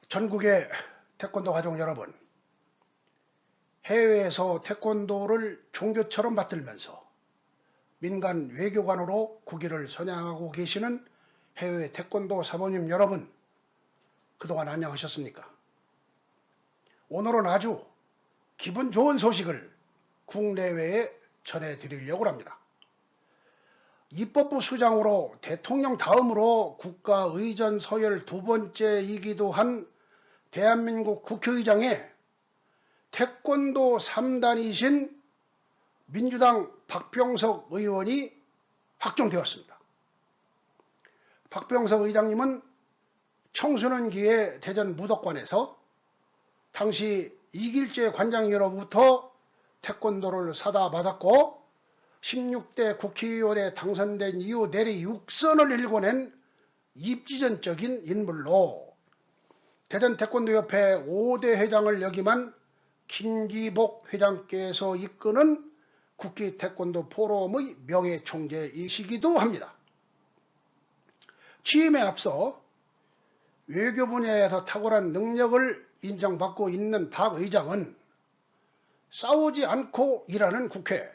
전국의 태권도 가족 여러분, 해외에서 태권도를 종교처럼 받들면서 민간 외교관으로 국위를 선양하고 계시는 해외 태권도 사모님 여러분, 그동안 안녕하셨습니까? 오늘은 아주 기분 좋은 소식을 국내외에 전해드리려고 합니다. 입법부 수장으로 대통령 다음으로 국가의전 서열 두 번째이기도 한 대한민국 국회의장에 태권도 3단이신 민주당 박병석 의원이 확정되었습니다. 박병석 의장님은 청소년기에 대전 무덕관에서 당시 이길재 관장으로부터 태권도를 사다 받았고 16대 국회의원에 당선된 이후 내리 육선을 일궈낸 입지전적인 인물로 대전 태권도협회 5대 회장을 역임한 김기복 회장께서 이끄는 국기 태권도 포럼의 명예총재이시기도 합니다. 취임에 앞서 외교 분야에서 탁월한 능력을 인정받고 있는 박 의장은 싸우지 않고 일하는 국회,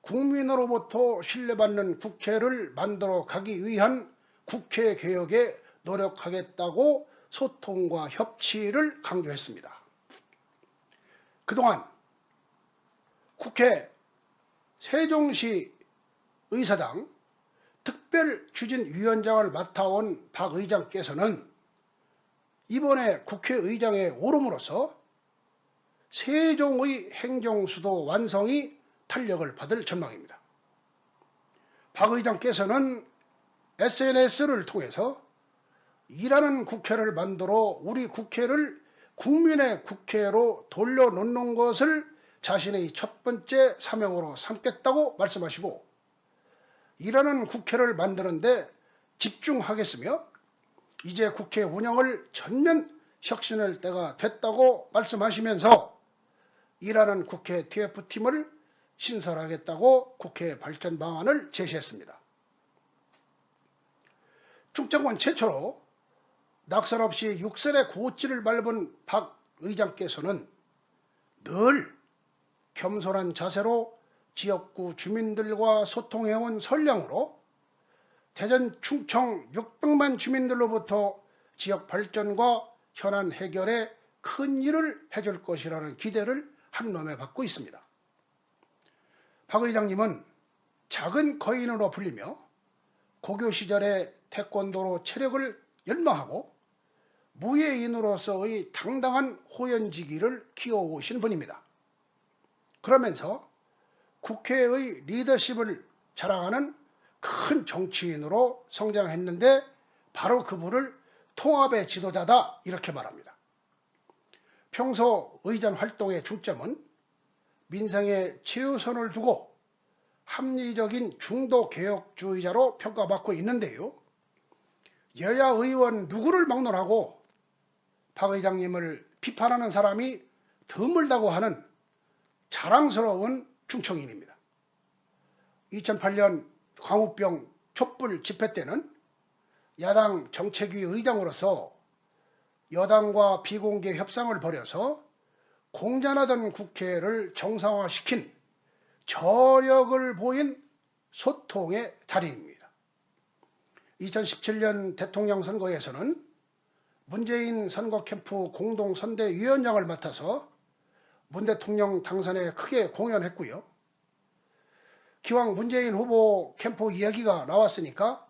국민으로부터 신뢰받는 국회를 만들어 가기 위한 국회 개혁에 노력하겠다고 소통과 협치를 강조했습니다. 그동안 국회 세종시 의사당 특별추진위원장을 맡아온 박 의장께서는 이번에 국회의장에 오름으로써 세종의 행정수도 완성이 탄력을 받을 전망입니다. 박 의장께서는 SNS를 통해서 일하는 국회를 만들어 우리 국회를 국민의 국회로 돌려놓는 것을 자신의 첫 번째 사명으로 삼겠다고 말씀하시고 일하는 국회를 만드는데 집중하겠으며 이제 국회 운영을 전면 혁신할 때가 됐다고 말씀하시면서 일하는 국회 TF팀을 신설하겠다고 국회 발전 방안을 제시했습니다. 충청권 최초로 낙선 없이 육선의 고지를 밟은 박 의장께서는 늘 겸손한 자세로 지역구 주민들과 소통해온 선량으로 대전 충청 600만 주민들로부터 지역 발전과 현안 해결에 큰 일을 해줄 것이라는 기대를 한몸에 받고 있습니다. 박 의장님은 작은 거인으로 불리며 고교 시절에 태권도로 체력을 연마하고 무예인으로서의 당당한 호연지기를 키워오신 분입니다. 그러면서 국회의 리더십을 자랑하는 큰 정치인으로 성장했는데 바로 그분을 통합의 지도자다 이렇게 말합니다. 평소 의전 활동의 중점은 민생에 최우선을 두고 합리적인 중도개혁주의자로 평가받고 있는데요. 여야 의원 누구를 막론하고 박 의장님을 비판하는 사람이 드물다고 하는 자랑스러운 충청인입니다. 2008년 광우병 촛불 집회 때는 야당 정책위 의장으로서 여당과 비공개 협상을 벌여서 공전하던 국회를 정상화시킨 저력을 보인 소통의 달인입니다. 2017년 대통령 선거에서는 문재인 선거 캠프 공동선대위원장을 맡아서 문 대통령 당선에 크게 공연했고요. 기왕 문재인 후보 캠프 이야기가 나왔으니까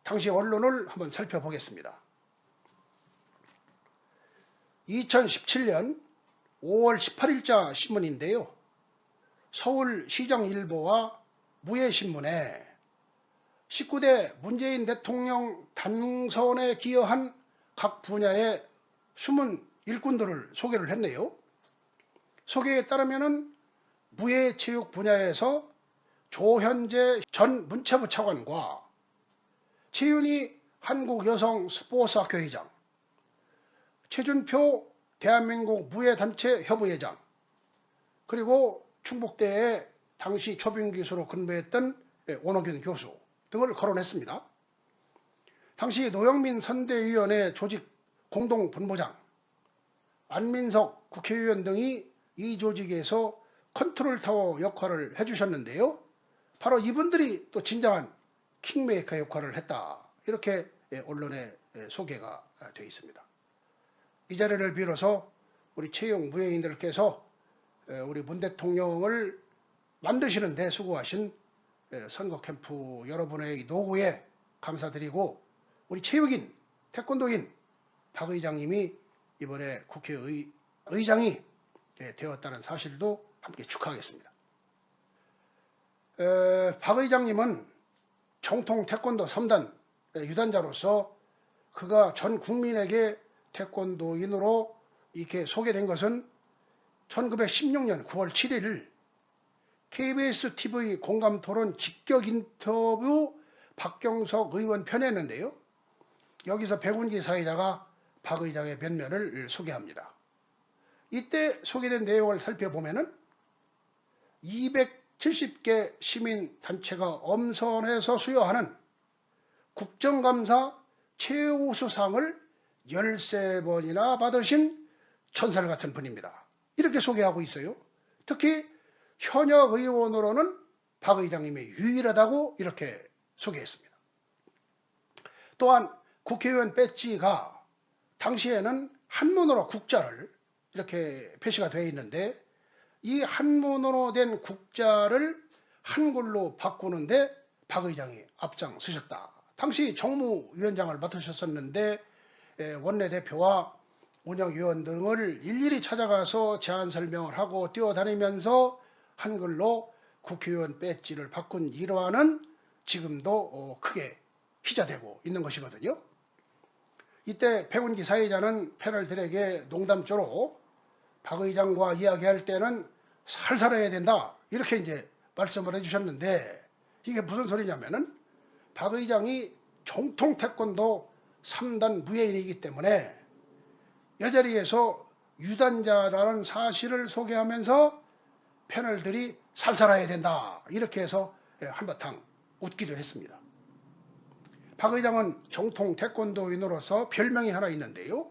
당시 언론을 한번 살펴보겠습니다. 2017년 5월 18일자 신문인데요. 서울시정일보와 무예신문에 19대 문재인 대통령 당선에 기여한 각 분야의 숨은 일꾼들을 소개를 했네요. 소개에 따르면 무예체육 분야에서 조현재 전 문체부 차관과 최윤희 한국여성스포츠학회 회장, 최준표 대한민국 무예단체 협의회장, 그리고 충북대에 당시 초빙기수로 근무했던 원호균 교수 등을 거론했습니다. 당시 노영민 선대위원회 조직 공동본부장, 안민석 국회의원 등이 이 조직에서 컨트롤타워 역할을 해주셨는데요. 바로 이분들이 또 진정한 킹메이커 역할을 했다. 이렇게 언론에 소개가 되어 있습니다. 이 자리를 빌어서 우리 채용 무예인들께서 우리 문 대통령을 만드시는 데 수고하신 선거 캠프 여러분의 노고에 감사드리고, 우리 체육인, 태권도인 박 의장님이 이번에 국회의장이 되었다는 사실도 함께 축하하겠습니다. 박 의장님은 정통 태권도 3단 유단자로서 그가 전 국민에게 태권도인으로 이렇게 소개된 것은 1916년 9월 7일 KBS TV 공감토론 직격 인터뷰 박경석 의원 편이었는데요. 여기서 백운기 사회자가 박 의장의 면면을 소개합니다. 이때 소개된 내용을 살펴보면은 270개 시민단체가 엄선해서 수여하는 국정감사 최우수상을 13번이나 받으신 천사 같은 분입니다. 이렇게 소개하고 있어요. 특히 현역 의원으로는 박 의장님이 유일하다고 이렇게 소개했습니다. 또한 국회의원 배지가 당시에는 한문으로 국자를 이렇게 표시가 되어 있는데, 이 한문으로 된 국자를 한글로 바꾸는데 박 의장이 앞장서셨다. 당시 정무위원장을 맡으셨었는데 원내대표와 운영위원 등을 일일이 찾아가서 제안 설명을 하고 뛰어다니면서 한글로 국회의원 배지를 바꾼 일화는 지금도 크게 희자되고 있는 것이거든요. 이때 백운기 사회자는 패널들에게 농담조로 박 의장과 이야기할 때는 살살해야 된다, 이렇게 이제 말씀을 해주셨는데, 이게 무슨 소리냐면은 박 의장이 정통 태권도 3단 무예인이기 때문에 여자리에서 유단자라는 사실을 소개하면서 패널들이 살살해야 된다, 이렇게 해서 한바탕 웃기도 했습니다. 박 의장은 정통 태권도인으로서 별명이 하나 있는데요.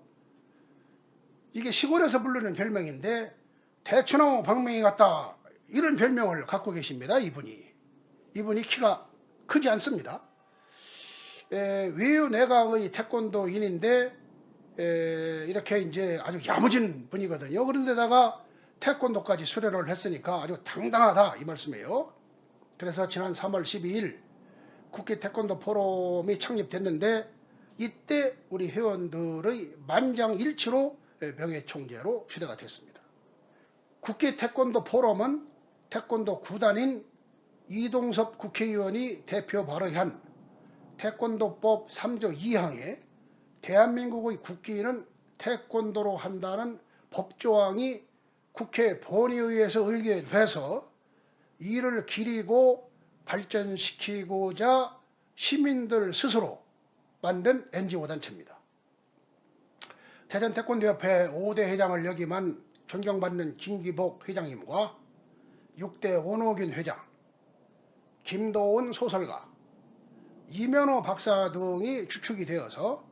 이게 시골에서 부르는 별명인데 대추나무 방맹이 같다, 이런 별명을 갖고 계십니다. 이분이 키가 크지 않습니다. 외유 내각의 태권도인인데 이렇게 이제 아주 야무진 분이거든요. 그런데다가 태권도까지 수련을 했으니까 아주 당당하다, 이 말씀이에요. 그래서 지난 3월 12일 국회 태권도 포럼이 창립됐는데, 이때 우리 회원들의 만장일치로 명예총재로 휴대가 됐습니다. 국회 태권도 포럼은 태권도 구단인 이동섭 국회의원이 대표 발의한 태권도법 3조 2항에 대한민국의 국기는 태권도로 한다는 법조항이 국회 본의의에서 의결돼서 이를 기리고 발전시키고자 시민들 스스로 만든 NGO 단체입니다. 대전태권도협회 5대 회장을 역임한 존경받는 김기복 회장님과 6대 원호균 회장, 김도훈 소설가, 이면호 박사 등이 주축이 되어서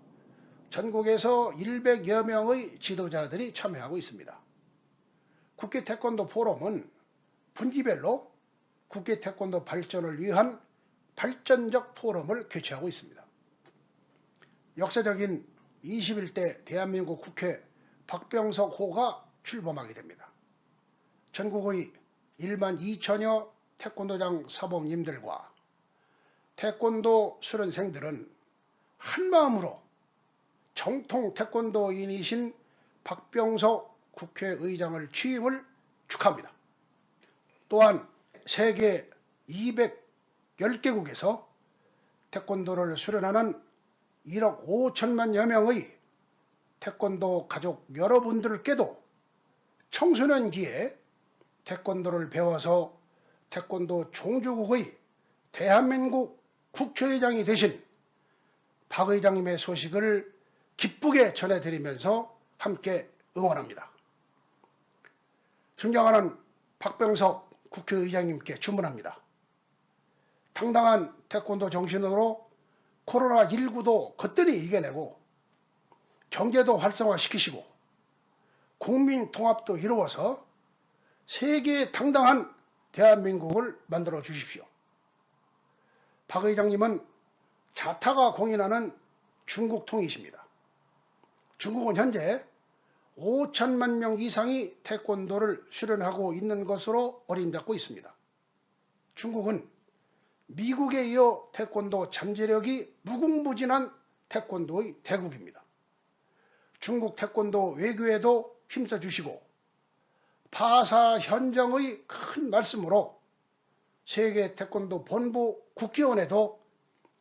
전국에서 100여 명의 지도자들이 참여하고 있습니다. 국회 태권도 포럼은 분기별로 국회 태권도 발전을 위한 발전적 포럼을 개최하고 있습니다. 역사적인 21대 대한민국 국회 박병석 호가 출범하게 됩니다. 전국의 1만 2천여 태권도장 사범님들과 태권도 수련생들은 한마음으로 정통 태권도인이신 박병석 국회의장을 취임을 축하합니다. 또한 세계 210개국에서 태권도를 수련하는 1억 5천만여 명의 태권도 가족 여러분들께도 청소년기에 태권도를 배워서 태권도 종주국의 대한민국 국회의장이 되신 박 의장님의 소식을 기쁘게 전해드리면서 함께 응원합니다. 존경하는 박병석 국회의장님께 주문합니다. 당당한 태권도 정신으로 코로나19도 거뜬히 이겨내고 경제도 활성화시키시고 국민 통합도 이루어서 세계에 당당한 대한민국을 만들어 주십시오. 박 의장님은 자타가 공인하는 중국 통이십니다. 중국은 현재 5천만 명 이상이 태권도를 수련하고 있는 것으로 어림잡고 있습니다. 중국은 미국에 이어 태권도 잠재력이 무궁무진한 태권도의 대국입니다. 중국 태권도 외교에도 힘써 주시고 파사 현정의 큰 말씀으로 세계 태권도 본부 국기원에도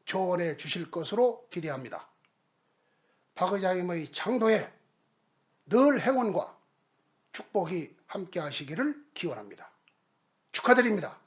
조언해 주실 것으로 기대합니다. 박 의장님의 창도에 늘 행운과 축복이 함께 하시기를 기원합니다. 축하드립니다.